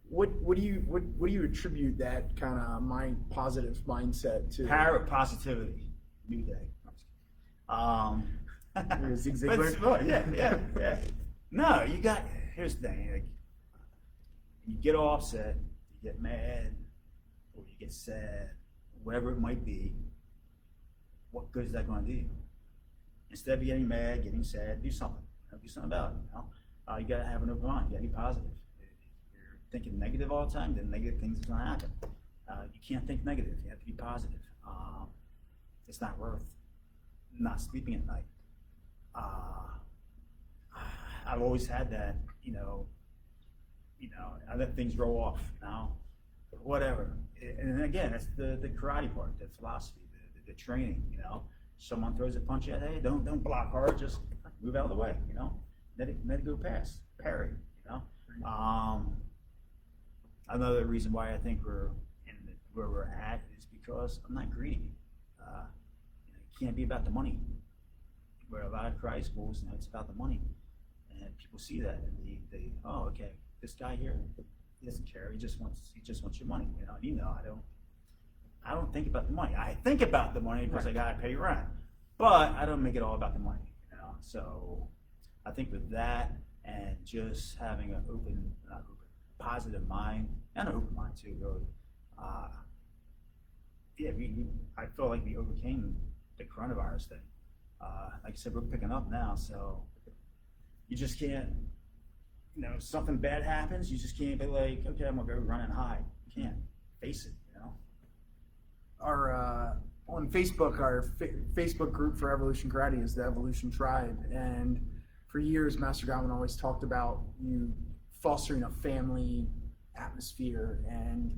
What do you attribute that kind of positive mindset to? Power of positivity. New day. Zig Ziglar. Yeah. No, here's the thing. Like, you get upset, you get mad, or you get sad, whatever it might be. What good is that going to do you? Instead of getting mad, getting sad, do something. Do something about it. You got to have an open mind. You got to be positive. If you're thinking negative all the time, then negative things are going to happen. You can't think negative. You have to be positive. It's not worth not sleeping at night. I've always had that. I let things roll off. Whatever. And again, that's the karate part, the philosophy, the training. Someone throws a punch at, hey, don't block hard, just move out of the way. Let it go past. Parry. Another reason why I think we're where we're at is because I'm not greedy. It can't be about the money. Where a lot of karate schools, it's about the money, and people see that and they oh, okay, this guy here, he doesn't care. He just wants your money. I don't think about the money. I think about the money because I gotta pay rent, but I don't make it all about the money. So I think with that and just having an positive mind and an open mind too, really. I feel like we overcame the coronavirus thing. Like I said, we're picking up now, so you just can't. Something bad happens, you just can't be like, okay, I'm gonna go run and hide. You can't face it. Our on Facebook, our Facebook group for Evolution Karate is the Evolution Tribe, and for years, Master Godwin always talked about you fostering a family atmosphere and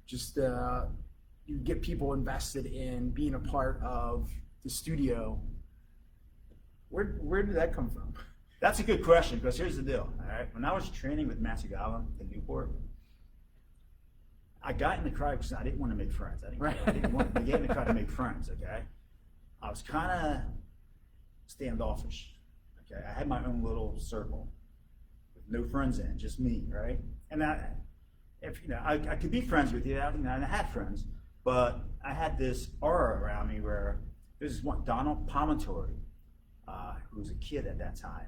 just you get people invested in being a part of the studio. Where did that come from? That's a good question, because here's the deal. All right, when I was training with Master Godwin in Newport, I got in the crowd because I didn't want to make friends. I didn't want to get in the crowd to make friends. Okay, I was kind of standoffish. Okay, I had my own little circle with no friends in, just me, right? And I could be friends with you. I had friends, but I had this aura around me where this is one Donald Promontory, who was a kid at that time.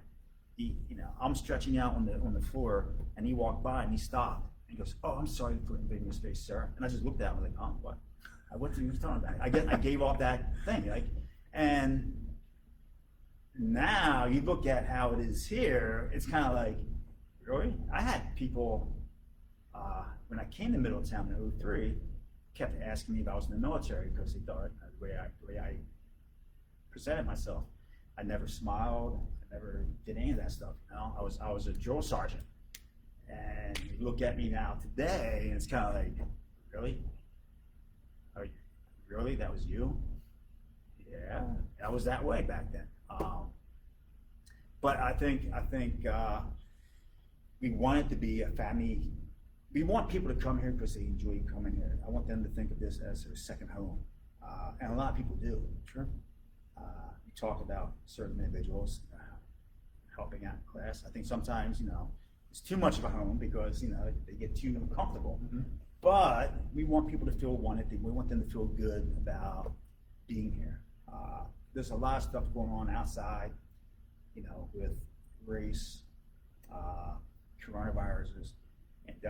I'm stretching out on the floor, and he walked by and he stopped and he goes, "Oh, I'm sorry to put invading your space, sir." And I just looked at him like, "Oh, what? What are you talking about?" I gave off that thing, like, and now you look at how it is here. It's kind of like, really? I had people when I came to Middletown in 2003, kept asking me if I was in the military because they thought the way I presented myself. I never smiled. I never did any of that stuff. I was a drill sergeant, and you look at me now today, and it's kind of like, really? Really? That was you? Yeah, I was that way back then. But I think we want it to be a family. We want people to come here because they enjoy coming here. I want them to think of this as their second home, and a lot of people do. Sure. You talk about certain individuals helping out in class. I think sometimes it's too much of a home because they get too comfortable. Mm-hmm. But we want people to feel wanted. We want them to feel good about being here. There's a lot of stuff going on outside, with race, coronaviruses, and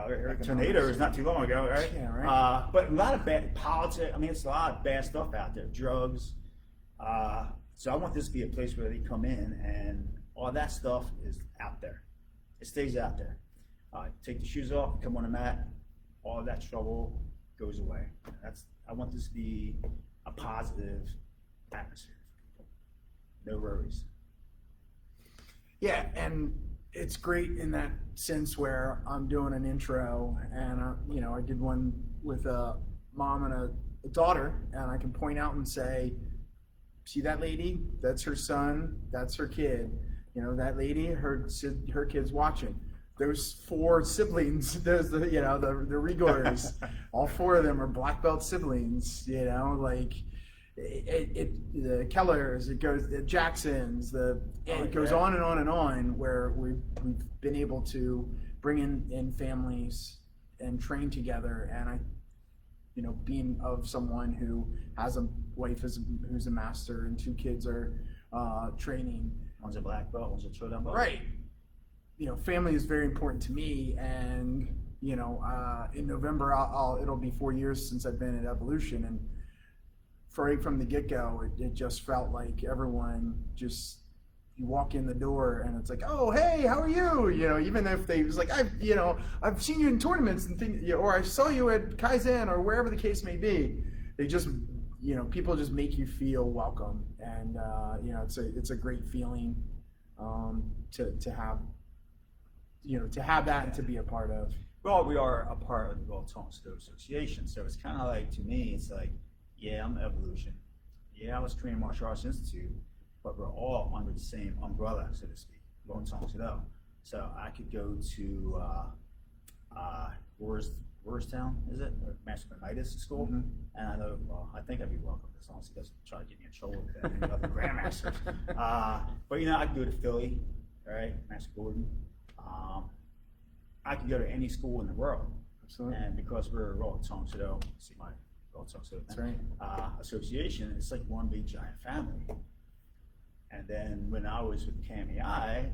tornadoes not too long ago, right? Yeah, right. But a lot of bad politics. I mean, it's a lot of bad stuff out there. Drugs. So I want this to be a place where they come in and all that stuff is out there. It stays out there. Take the shoes off, come on the mat. All of that trouble goes away. I want this to be a positive atmosphere. No worries. Yeah, and it's great in that sense where I'm doing an intro, and I did one with a mom and a daughter, and I can point out and say, "See that lady? That's her son. That's her kid. That lady, her kid's watching." Those 4 siblings, there's the Rigors, all 4 of them are black belt siblings. The Kellers, it goes the Jacksons, it goes on and on and on, where we've been able to bring in families and train together. And being of someone who has a wife who's a master and 2 kids are training. One's a black belt, one's a Chodan belt. Right. Family is very important to me, and in November it'll be 4 years since I've been at Evolution, and right from the get-go, it just felt like everyone you walk in the door and it's like, "Oh, hey, how are you?" Even if they was like, I've seen you in tournaments and things, or I saw you at Kaizen or wherever the case may be. They just, people just make you feel welcome, and it's a great feeling to have. To have that and to be a part of. Well, we are a part of the World Tongsito Association, so it's kind of like, to me, it's like, yeah, I'm Evolution. Yeah, I was Korean Martial Arts Institute, but we're all under the same umbrella, so to speak, World Tongsito. So I could go to Worstown, is it? Or Master Godwin School, Mm-hmm. and I think I'd be welcome as long as he doesn't try to get me in trouble with any other grandmasters. But I could go to Philly, right? Master Gordon. I could go to any school in the world. Absolutely. And because we're a World Tongsito, see my World Tongsito That's right. Association, it's like one big giant family. And then when I was with KMEI,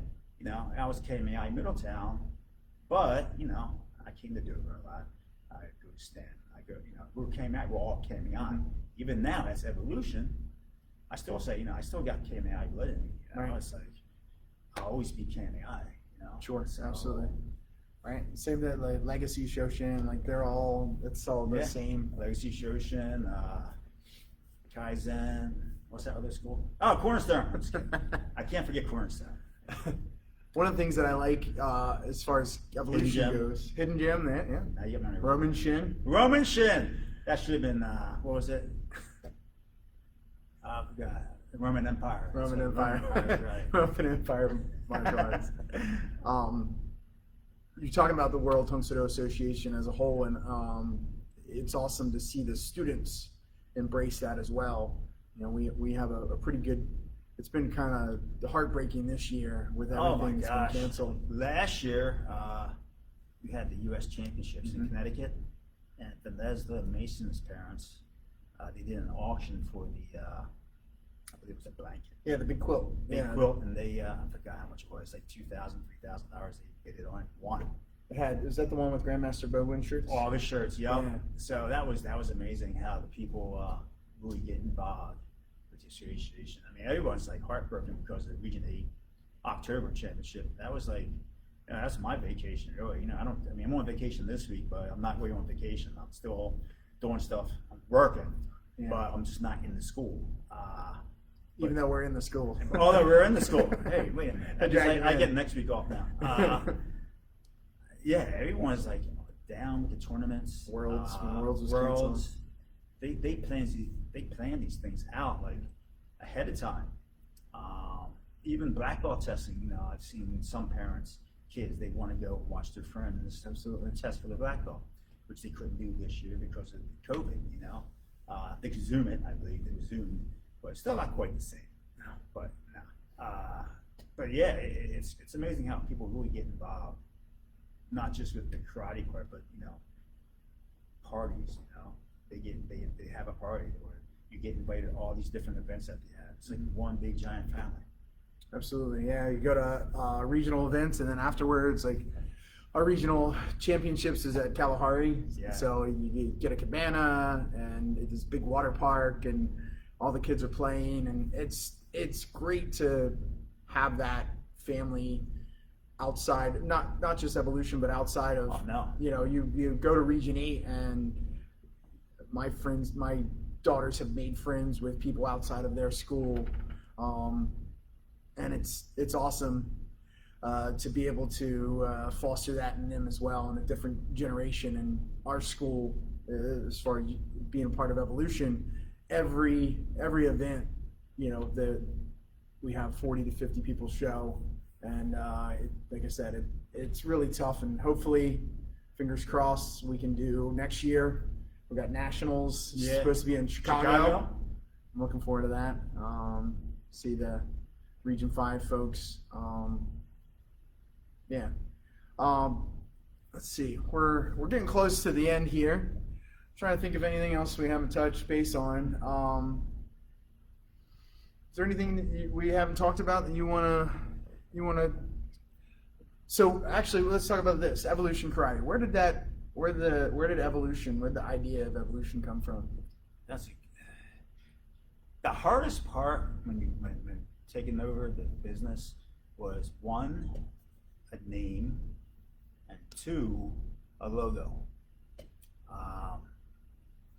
I was KMEI Middletown, but I came to Dover a lot. I go to Stan. We're KMEI. We're all KMEI. Mm-hmm. Even now, as Evolution, I still say, I still got KMEI blood in me. Right. It's like I'll always be KMEI. Sure, so, absolutely. Right. Same that like Legacy Shoshin, it's all the same. Legacy Shoshin, Kaizen. What's that other school? Oh, Cornerstone. I can't forget Cornerstone. one of the things that I like as far as evolution Gem. goes, hidden gem, yeah. Now you get my name. Roman Shin. Roman Shin. That should have been what was it? I forgot. The Roman Empire. Roman That's Empire. what Roman Empire, right. Roman Empire martial arts. You're talking about the World Tang Soo Do Association as a whole, and it's awesome to see the students embrace that as well. You know, we have a pretty good. It's been kind of heartbreaking this year with everything that's been canceled. Last year, we had the U.S. Championships in Connecticut, and Bethesda Mason's parents, they did an auction for the, I believe it was a blanket. Yeah, the big quilt. Big quilt, and they, I forgot how much it was, like $2,000, $3,000 they get it on, won. Is that the one with Grandmaster Godwin shirts? All the shirts, yep. Yeah. So that was amazing how the people really get involved with the association. I mean, everyone's like heartbroken because of the Region 8 October Championship. That was like, you know, that's my vacation, really. You know, I'm on vacation this week, but I'm not really on vacation. I'm still doing stuff. I'm working, but I'm just not in the school. Even though we're in the school. Although we're in the school. Hey, wait a minute. I get next week off now. Yeah, everyone's like down with the tournaments. Worlds was Worlds. canceled. They plan these things out like ahead of time. Even black belt testing. You know, I've seen some parents, kids, they want to go watch their friends test for the black belt, which they couldn't do this year because of COVID. You know, they could Zoom it. I believe they was Zoom, but it's still not quite the same. No, but no. But yeah, it's amazing how people really get involved. Not just with the karate part, but you know, parties. You know, they have a party where you get invited to all these different events that they have. It's like one big giant family. Absolutely, yeah. You go to regional events, and then afterwards, like our regional championships is at Kalahari. Yeah. So you get a cabana and it's this big water park, and all the kids are playing, and it's great to have that family outside, not just evolution, but outside of, you know, you go to Region 8, and my daughters have made friends with people outside of their school, and it's awesome to be able to foster that in them as well, in a different generation. And our school, as far as being a part of evolution, every event, you know, we have 40 to 50 people show. And like I said, it's really tough, and hopefully, fingers crossed, we can do next year. We got nationals. It's supposed to be in Chicago. I'm looking forward to that. See the Region 5 folks. Let's see. We're getting close to the end here. I'm trying to think of anything else we haven't touched base on. Is there anything that we haven't talked about that you want to? So actually, let's talk about this evolution karate. Where did the idea of evolution come from? The hardest part when taking over the business was, one, a name, and two, a logo.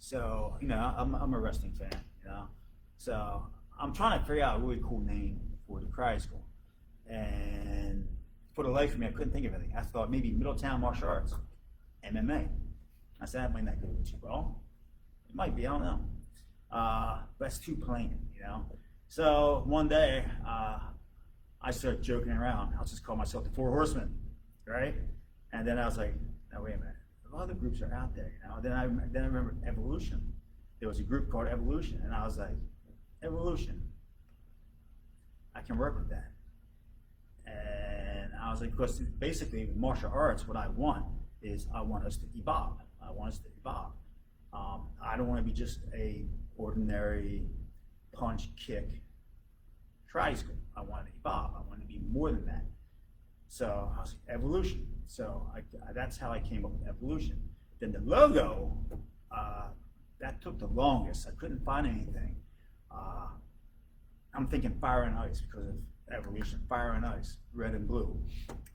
So you know, I'm a wrestling fan. You know, so I'm trying to figure out a really cool name for the karate school. And for the life of me, I couldn't think of anything. I thought maybe Middletown Martial Arts, MMA. I said that might not go too well. It might be, I don't know. But that's too plain, you know. So one day, I started joking around. I'll just call myself the Four Horsemen, right? And then I was like, no, wait a minute. A lot of the groups are out there, you know. Then I remember Evolution. There was a group called Evolution, and I was like, Evolution. I can work with that. And I was like, because basically with martial arts, what I want us to evolve. I want us to evolve. I don't want to be just a ordinary punch, kick, karate school. I want to evolve. I want to be more than that. So I was like, evolution. So that's how I came up with evolution. Then the logo, that took the longest. I couldn't find anything. I'm thinking fire and ice because of evolution, fire and ice, red and blue.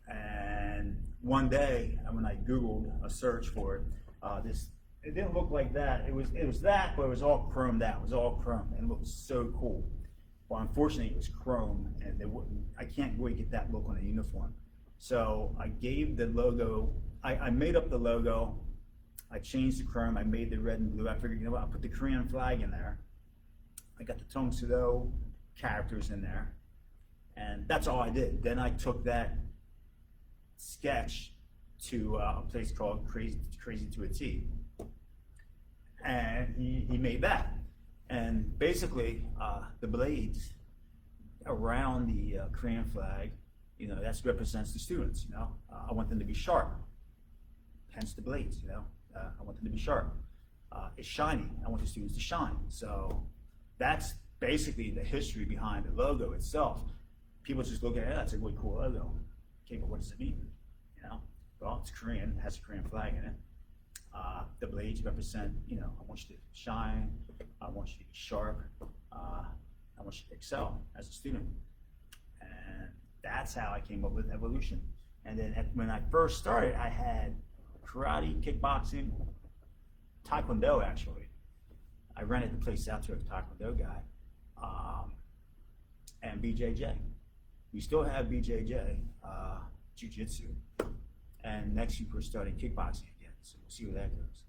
And one day when I Googled a search for it, it didn't look like that. It was that, but it was all chromed out. It was all chrome and it looked so cool. Well, unfortunately, it was chrome, and I can't really get that look on a uniform. So I gave the logo, I made up the logo, I changed the chrome, I made the red and blue. I figured, you know what, I'll put the Korean flag in there. I got the Tong Sudo characters in there, and that's all I did. Then I took that sketch to a place called Crazy to a T, and he made that. And basically, the blades around the Korean flag, you know, that represents the students. You know, I want them to be sharp. Hence the blades. You know, I want them to be sharp. It's shiny. I want the students to shine. So that's basically the history behind the logo itself. People just look at it, that's a really cool logo. Okay, but what does it mean? You know, well, it's Korean. It has a Korean flag in it. The blades represent, you know, I want you to shine, I want you to be sharp, I want you to excel as a student. And that's how I came up with Evolution. And then when I first started, I had karate, kickboxing, taekwondo actually. I rented the place out to a taekwondo guy, and BJJ. We still have BJJ, jiu-jitsu, and next week we're starting kickboxing again, so we'll see where that goes.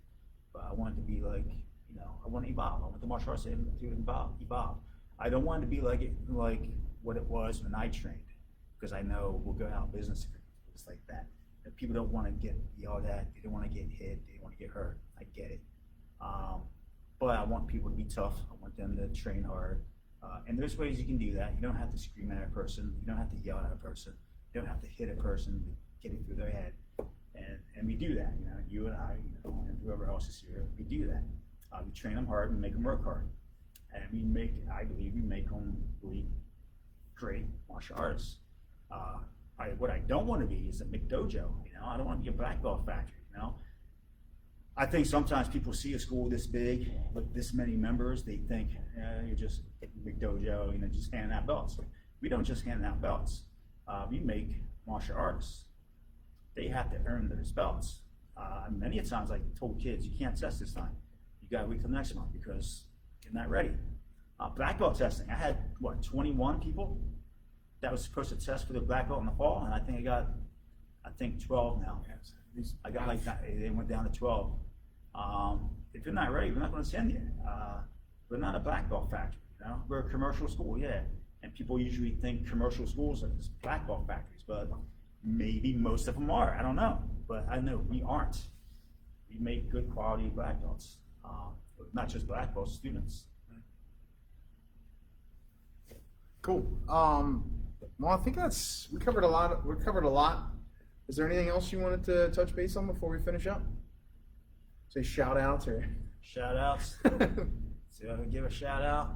But I want it to be like, you know, I want to evolve. I want the martial arts to evolve. I don't want it to be like what it was when I trained, because I know we'll go out of business if it's like that. And people don't want to get yelled at, they don't want to get hit, they don't want to get hurt. I get it. But I want people to be tough. I want them to train hard. And there's ways you can do that. You don't have to scream at a person. You don't have to yell at a person. You don't have to hit a person to get it through their head. And we do that. You know, you and I, you know, and whoever else is here, we do that. We train them hard and make them work hard. And I believe we make them really great martial artists. What I don't want to be is a McDojo. You know, I don't want to be a black belt factory. You know, I think sometimes people see a school this big with this many members, they think you're just McDojo, you know, just handing out belts. We don't just hand out belts. We make martial artists. They have to earn those belts. Many times I told kids, you can't test this time. You got to wait till next month because you're not ready. Black belt testing, I had, 21 people that was supposed to test for the black belt in the fall, and I think I got 12 now. I got like that, they went down to 12. If you're not ready, we're not going to send you. We're not a black belt factory, you know? We're a commercial school, yeah. And people usually think commercial schools are just black belt factories, but maybe most of them are, I don't know. But I know we aren't. We make good quality black belts, not just black belts, students. Cool. Well, I think we covered a lot. Is there anything else you wanted to touch base on before we finish up? Say shout outs or shout outs. So I can give a shout out.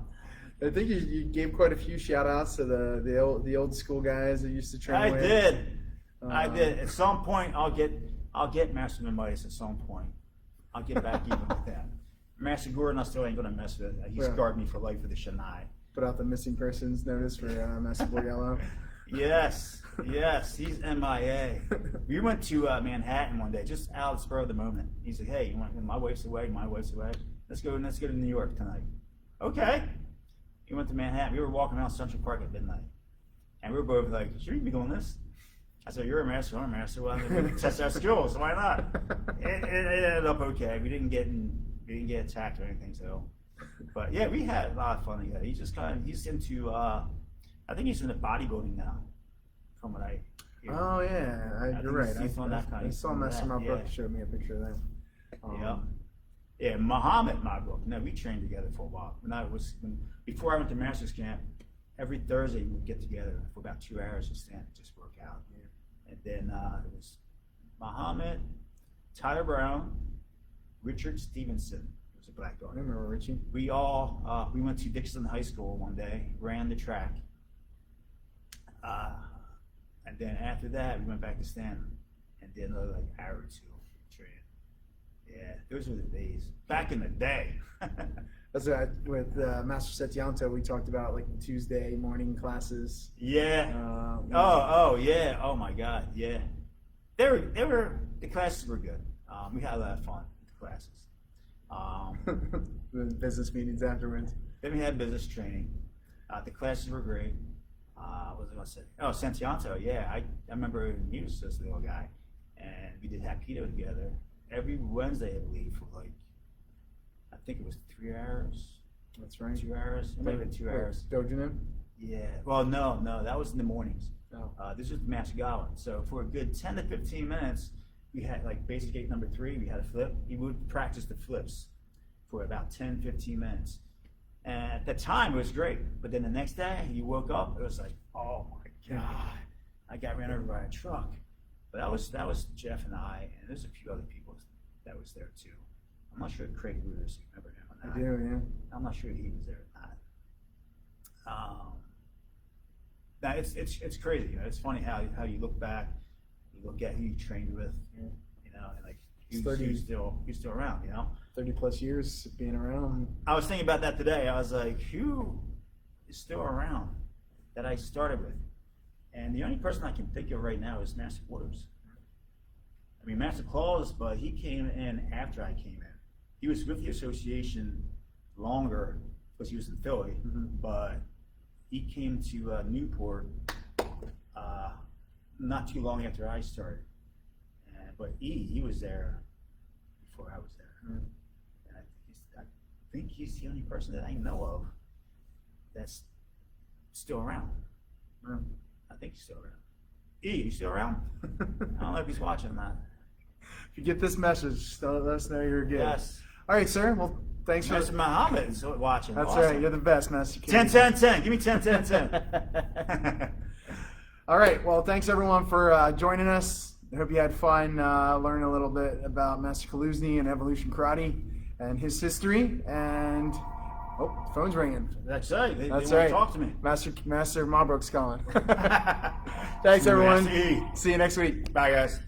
I think you gave quite a few shout outs to the old school guys that used to train with. I did. At some point I'll get Master Midas at some point. I'll get back even with that. Master Gordon I still ain't gonna mess with. He scarred me for life with the Shinai. Put out the missing persons notice for Master Bordello. Yes, he's MIA. We went to Manhattan one day, just out of the spur of the moment. He said, "Hey, my wife's away. Let's go to New York tonight." Okay. We went to Manhattan. We were walking around Central Park at midnight, and we were both like, "Should we be doing this?" I said, "You're a master. I'm a master. Well, I'm going to test our skills. So why not?" It ended up okay. We didn't get attacked or anything. So, but yeah, we had a lot of fun together. He's into. I think he's into bodybuilding now, from what I hear. Oh yeah, you're right. I saw Master Mark showed me a picture of that. Yeah, Muhammad Marbrooke. No, we trained together for a while. Before I went to Masters Camp, every Thursday we would get together for about 2 hours to stand and just work out. Yeah. And then it was Muhammad, Tyler Brown, Richard Stevenson. He was a black belt. I remember Richie. We went to Dixon High School one day, ran the track. And then after that, we went back to Stanton and did another hour or two training. Yeah, those were the days. Back in the day. That's right. With Master Setyanto, we talked about Tuesday morning classes. Yeah. Yeah. Oh my God. Yeah. The classes were good. We had a lot of fun with the classes. The business meetings afterwards. Then we had business training. The classes were great. What was I going to say? Oh, Santiago, yeah. I remember he was just a little guy. And we did Hapkido together every Wednesday, I believe, for like, I think it was 3 hours. That's right. 2 hours. It might have been 2 hours. Dojo? Yeah. Well, no, that was in the mornings. Oh. This was Master Godwin. So for a good 10 to 15 minutes, we had like basic gate number 3, we had a flip. He would practice the flips for about 10, 15 minutes. And at the time, it was great. But then the next day, you woke up, it was like, oh my God, I got ran over by a truck. But that was Jeff and I, and there's a few other people that was there too. I'm not sure Craig Lewis, you remember him or not. I do, yeah. I'm not sure he was there or not. Now it's crazy. You know, it's funny how you look back, you look at who you trained with, you know, and like he's still around, you know. 30 plus years being around. I was thinking about that today. I was like, who is still around that I started with? And the only person I can think of right now is Master Waters. I mean, Master Claus, but he came in after I came in. He was with the association longer because he was in Philly, but he came to Newport not too long after I started. But he was there before I was there. And I think he's the only person that I know of that's still around. I think he's still around. You still around? I don't know if he's watching that. If you get this message, let us know you're good. Yes. All right, sir. Well, thanks for... Master Muhammad is watching. That's awesome. right. You're the best, Master 10, 10, 10. Give me 10, 10, 10. All right. Well, thanks, everyone, for joining us. I hope you had fun learning a little bit about Master Kaluzny and Evolution Karate and his history. And, oh, phone's ringing. That's right. They That's want right. to talk to me. Master Marbrook's calling. Thanks, everyone. See you next week. Bye, guys.